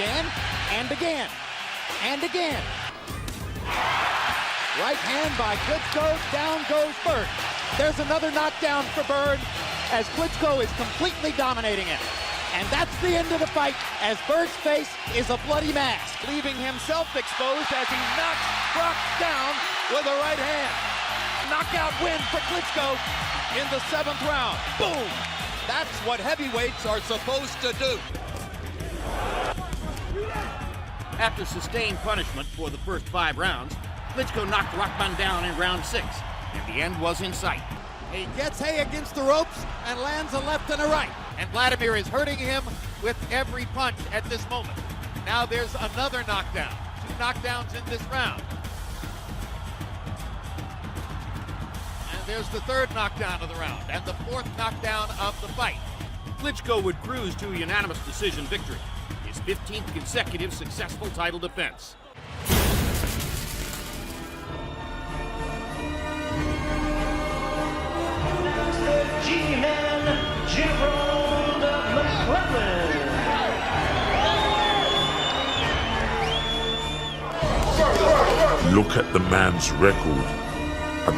again, and again, and again. Right hand by Klitschko, down goes Bird. There's another knockdown for Bird as Klitschko is completely dominating him. And that's the end of the fight as Bird's face is a bloody mask, leaving himself exposed as he knocks Brock down with a right hand. Knockout win for Klitschko in the 7th round. Boom! That's what heavyweights are supposed to do. After sustained punishment for the first 5 rounds, Klitschko knocked Rockman down in round 6, and the end was in sight. He gets Hay against the ropes and lands a left and a right. And Vladimir is hurting him with every punch at this moment. Now there's another knockdown. 2 knockdowns in this round. And there's the 3rd knockdown of the round and the 4th knockdown of the fight. Klitschko would cruise to a unanimous decision victory, his 15th consecutive successful title defense. Look at the man's record.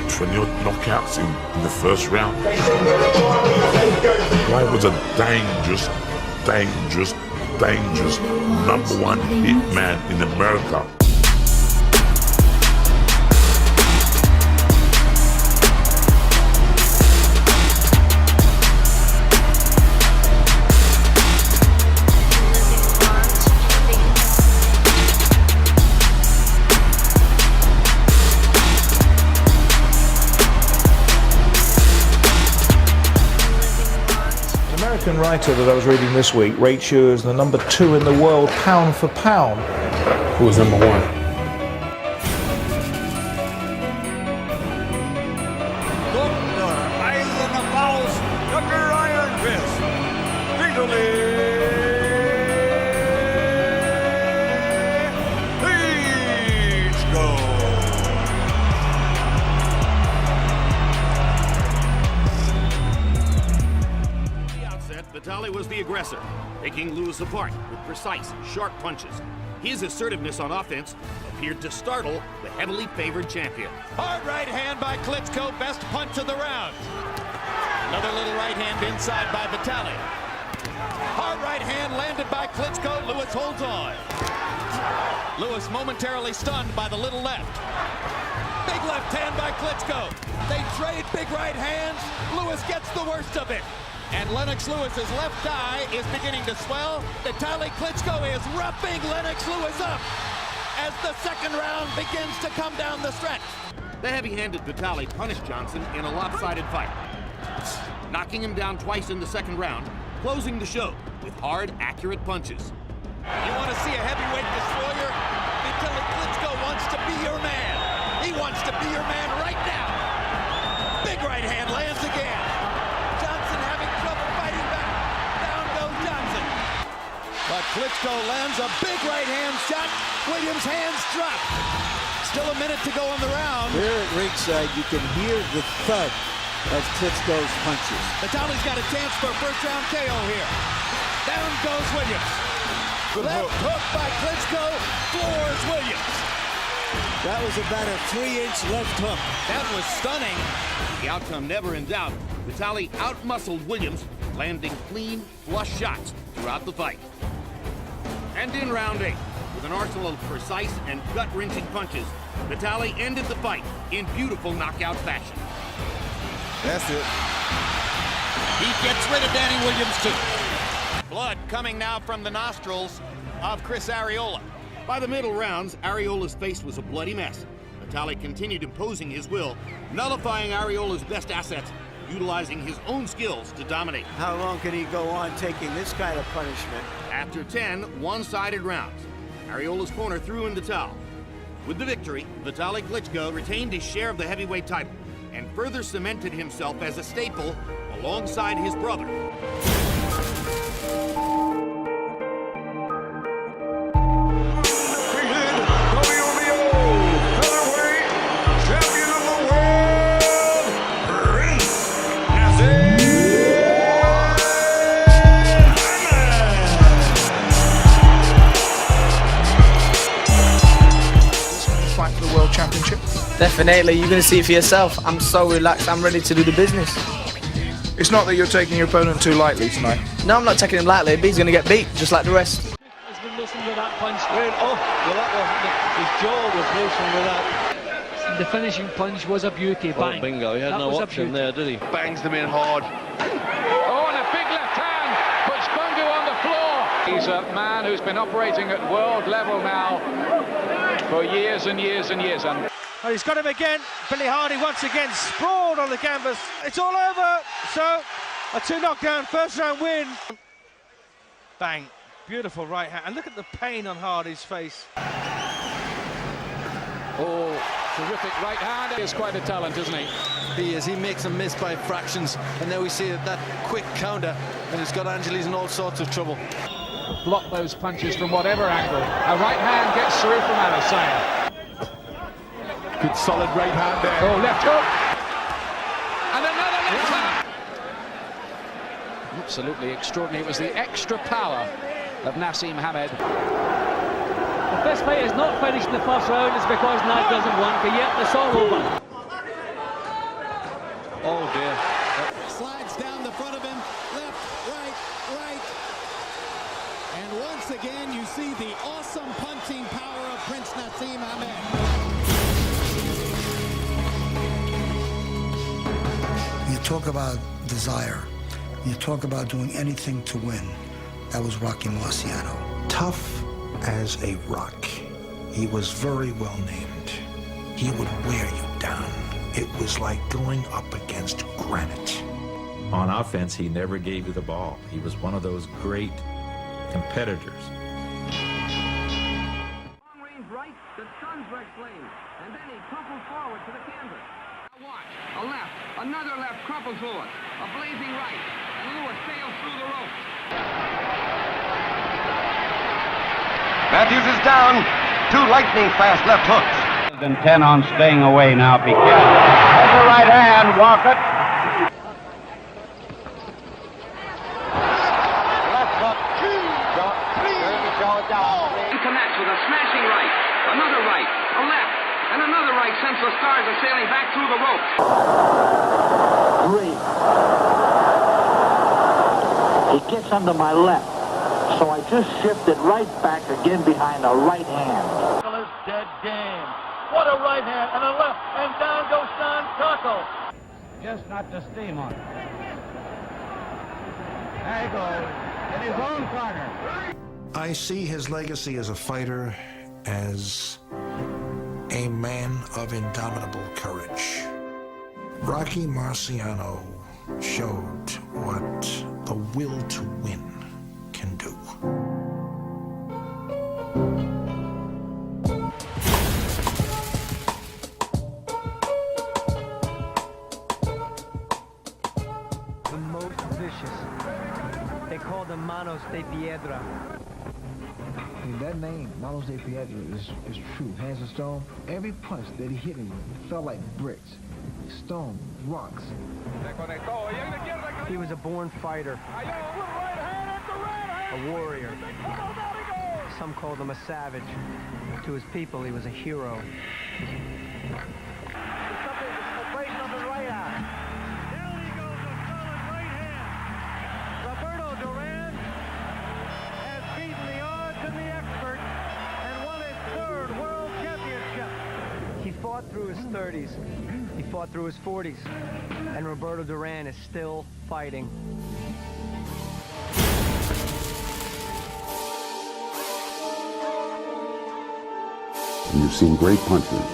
20-odd knockouts in the first round. The guy was a dangerous #1 hit man in America. American writer that I was reading this week rates you as the number 2 in the world pound for pound. Who was number 1? Vitali was the aggressor, taking Lewis apart with precise, sharp punches. His assertiveness on offense appeared to startle the heavily favored champion. Hard right hand by Klitschko, best punch of the round. Another little right hand inside by Vitali. Hard right hand landed by Klitschko, Lewis holds on. Lewis momentarily stunned by the little left. Big left hand by Klitschko. They trade big right hands. Lewis gets the worst of it. And Lennox Lewis's left eye is beginning to swell. Vitali Klitschko is roughing Lennox Lewis up as the 2nd round begins to come down the stretch. The heavy-handed Vitali punished Johnson in a lopsided fight, knocking him down twice in the 2nd round, closing the show with hard, accurate punches. You want to see a heavyweight destroyer? Vitali Klitschko wants to be your man. He wants to be your man right now. Big right hand lands again. But Klitschko lands a big right hand shot. Williams' hands drop. Still a minute to go in the round. Here at ringside, you can hear the thud of Klitschko's punches. Vitali's got a chance for a 1st round KO here. Down goes Williams. Left hook by Klitschko, floors Williams. That was about a 3-inch left hook. That was stunning. The outcome never in doubt. Vitali outmuscled Williams, landing clean, flush shots throughout the fight. And in round 8, with an arsenal of precise and gut-wrenching punches, Vitali ended the fight in beautiful knockout fashion. That's it. He gets rid of Danny Williams too. Blood coming now from the nostrils of Chris Arreola. By the middle rounds, Areola's face was a bloody mess. Vitali continued imposing his will, nullifying Areola's best assets, utilizing his own skills to dominate. How long can he go on taking this kind of punishment? After 10 one-sided rounds, Areola's corner threw in the towel. With the victory, Vitali Klitschko retained his share of the heavyweight title and further cemented himself as a staple alongside his brother. Definitely, you're going to see it for yourself. I'm so relaxed, I'm ready to do the business. It's not that you're taking your opponent too lightly tonight. No, I'm not taking him lightly, but he's going to get beat, just like the rest. Has been loosened with that punch. Oh, well, that wasn't it. His jaw was loosened with that. The finishing punch was a beauty. Bang. Oh, bingo, he had no option there, did he? Bangs them in hard. Oh, and a big left hand puts Bungu on the floor. He's a man who's been operating at world level now for years and years and years. And oh, he's got him again. Billy Hardy once again sprawled on the canvas. It's all over. So a 2 knockdown first round win. Bang. Beautiful right hand. And look at the pain on Hardy's face. oh, terrific right hand. He's quite a talent, isn't he? He is. He makes them miss by fractions. And now we see that quick counter, and it's got Angeles in all sorts of trouble. Block those punches from whatever angle. A right hand gets through from Adesanya. Good solid right hand there. Oh, left hook. And another left hand. Absolutely extraordinary. It was the extra power of Nassim Hamed. If this fight is not finished in the first round, it's because Nad doesn't want, but yet it's all over. Oh dear. Slides down the front of him. Left, right, right. And once again, you see the awesome punching power of Prince Nassim Hamed. You talk about desire. You talk about doing anything to win. That was Rocky Marciano. Tough as a rock. He was very well named. He would wear you down. It was like going up against granite. On offense, he never gave you the ball. He was one of those great competitors. Long range right, the Sunsrex lane, and then he crumples forward to the canvas. Now watch, a left, another left crumples Lewis, a blazing right, and Lewis sails through the ropes. Matthews is down. 2 lightning-fast left hooks. Intent on staying away now. Be careful. There's the right hand. Walk it. Left hook. 2. Connects with a smashing right, another right, a left, and another right sends the Stars are sailing back through the ropes. 3. He gets under my left. So I just shifted right back again behind the right hand. Dead game. What a right hand and a left, and down goes Don Taco. Just not the steam on it. There he goes. In his own corner. I see his legacy as a fighter as a man of indomitable courage. Rocky Marciano showed what the will to win can do. The most vicious. They call them Manos de Piedra. And that name, Manos de Piedra, is true. Hands of stone. Every punch that he hit me with felt like bricks. Stone, rocks. He was a born fighter. A warrior. Some called him a savage. To his people, he was a hero. Roberto Duran has beaten the odds and the experts and won his 3rd world championship. He fought through his 30s. He fought through his 40s. And Roberto Duran is still fighting. You've seen great punchers.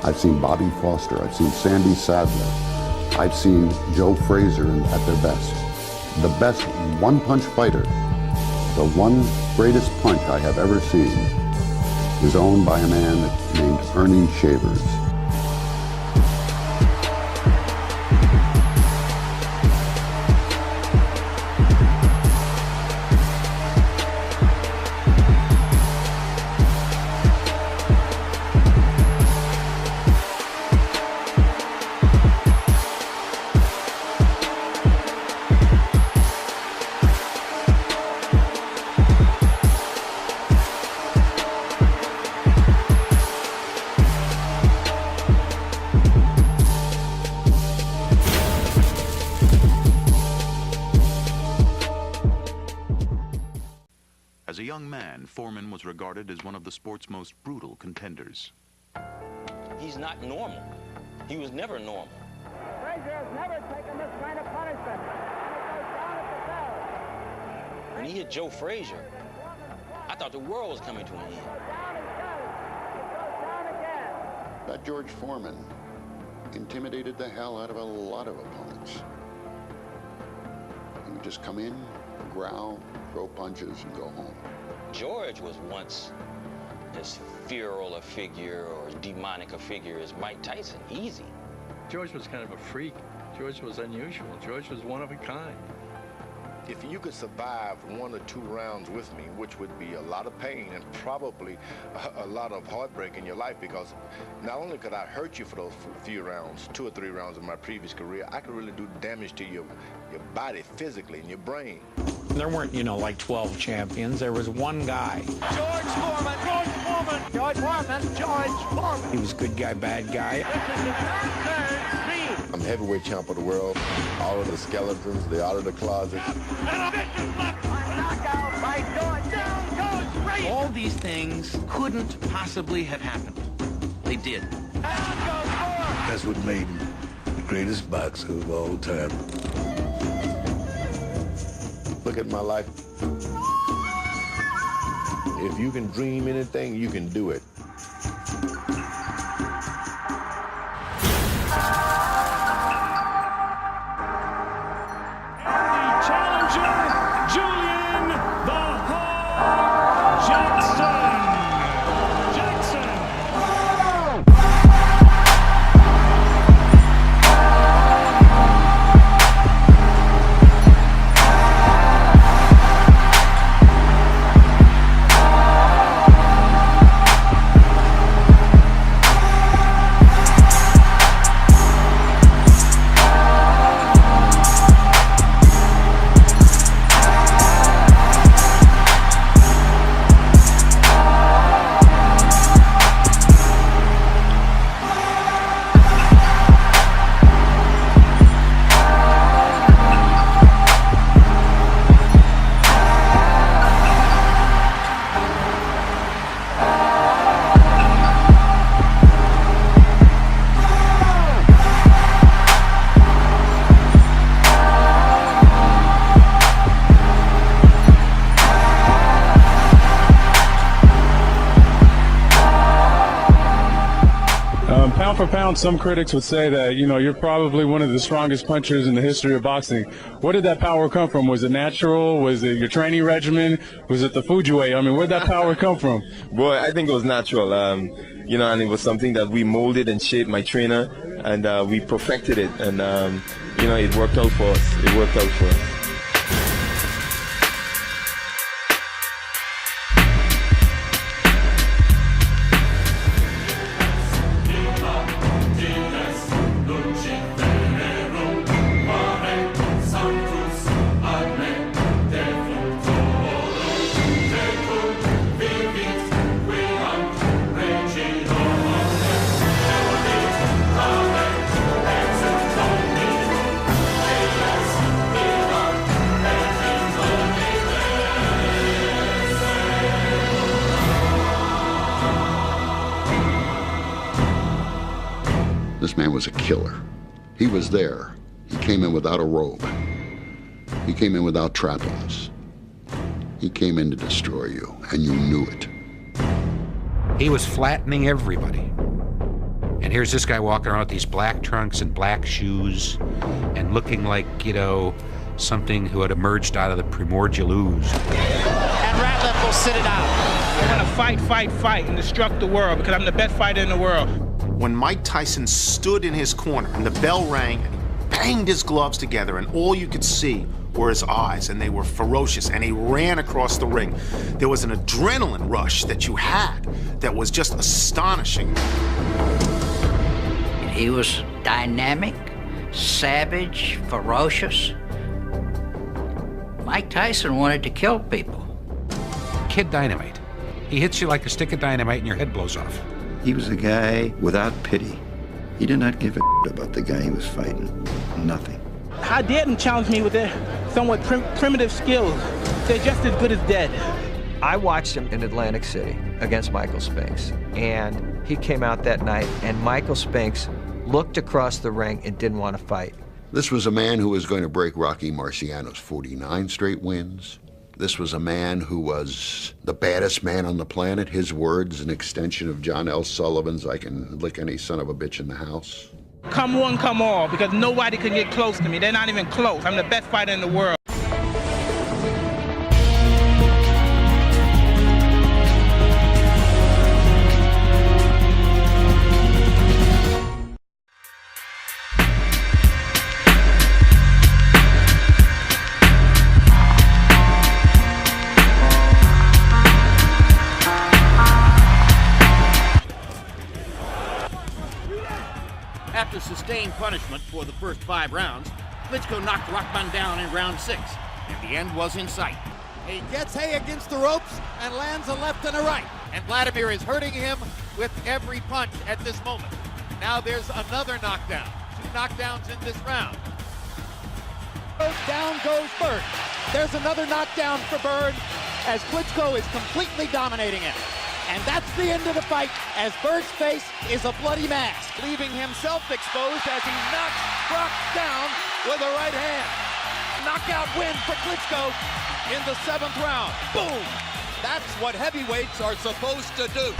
I've seen Bobby Foster. I've seen Sandy Sadler. I've seen Joe Frazier at their best. The best one-punch fighter, the one greatest punch I have ever seen, is owned by a man named Ernie Shavers. man, Foreman was regarded as one of the sport's most brutal contenders. He's not normal. He was never normal. Frazier has never taken this kind of punishment. And it goes down at the bell. When he hit Joe Frazier, I thought the world was coming to an end. That George Foreman intimidated the hell out of a lot of opponents. He would just come in, growl, throw punches, and go home. George was once as feral a figure or as demonic a figure as Mike Tyson. Easy. George was kind of a freak. George was unusual. George was one of a kind. If you could survive 1 or 2 rounds with me, which would be a lot of pain and probably a lot of heartbreak in your life, because not only could I hurt you for those few rounds, 2 or 3 rounds in my previous career, I could really do damage to your body physically and your brain. There weren't, like 12 champions. There was one guy. George Foreman! George Foreman! George Foreman! George Foreman! He was good guy, bad guy. I'm heavyweight champ of the world. All of the skeletons, they're out of the closet. All these things couldn't possibly have happened. They did. That's what made him the greatest boxer of all time. Look at my life. If you can dream anything, you can do it. Pound for pound, some critics would say that, you're probably one of the strongest punchers in the history of boxing. Where did that power come from? Was it natural? Was it your training regimen? Was it the food you ate? I mean, where did that power come from? Boy, I think it was natural, and it was something that we molded and shaped my trainer, and we perfected it, and, it worked out for us. It worked out for us. This man was a killer. He was there. He came in without a robe. He came in without trappings. He came in to destroy you, and you knew it. He was flattening everybody. And here's this guy walking around with these black trunks and black shoes and looking like, something who had emerged out of the primordial ooze. And Ratliff will sit it out. I'm gonna fight, and destruct the world because I'm the best fighter in the world. When Mike Tyson stood in his corner and the bell rang and he banged his gloves together and all you could see were his eyes and they were ferocious and he ran across the ring, there was an adrenaline rush that you had that was just astonishing. He was dynamic, savage, ferocious. Mike Tyson wanted to kill people. Kid Dynamite. He hits you like a stick of dynamite and your head blows off. He was a guy without pity. He did not give a about the guy he was fighting. Nothing. How dare them challenge me with their somewhat primitive skills? They're just as good as dead. I watched him in Atlantic City against Michael Spinks, and he came out that night, and Michael Spinks looked across the ring and didn't want to fight. This was a man who was going to break Rocky Marciano's 49 straight wins. This was a man who was the baddest man on the planet. His words, an extension of John L. Sullivan's, I can lick any son of a bitch in the house. Come one, come all, because nobody can get close to me. They're not even close. I'm the best fighter in the world. After sustained punishment for the first 5 rounds, Klitschko knocked Rockman down in round 6, and the end was in sight. He gets Hay against the ropes and lands a left and a right. And Vladimir is hurting him with every punch at this moment. Now there's another knockdown. 2 knockdowns in this round. Down goes Bird. There's another knockdown for Bird as Klitschko is completely dominating him. And that's the end of the fight, as Bird's face is a bloody mask, leaving himself exposed as he knocks Brock down with a right hand. Knockout win for Klitschko in the 7th round. Boom! That's what heavyweights are supposed to do.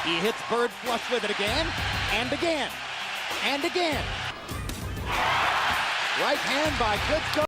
He hits Bird flush with it again, and again, and again. Right hand by Klitschko.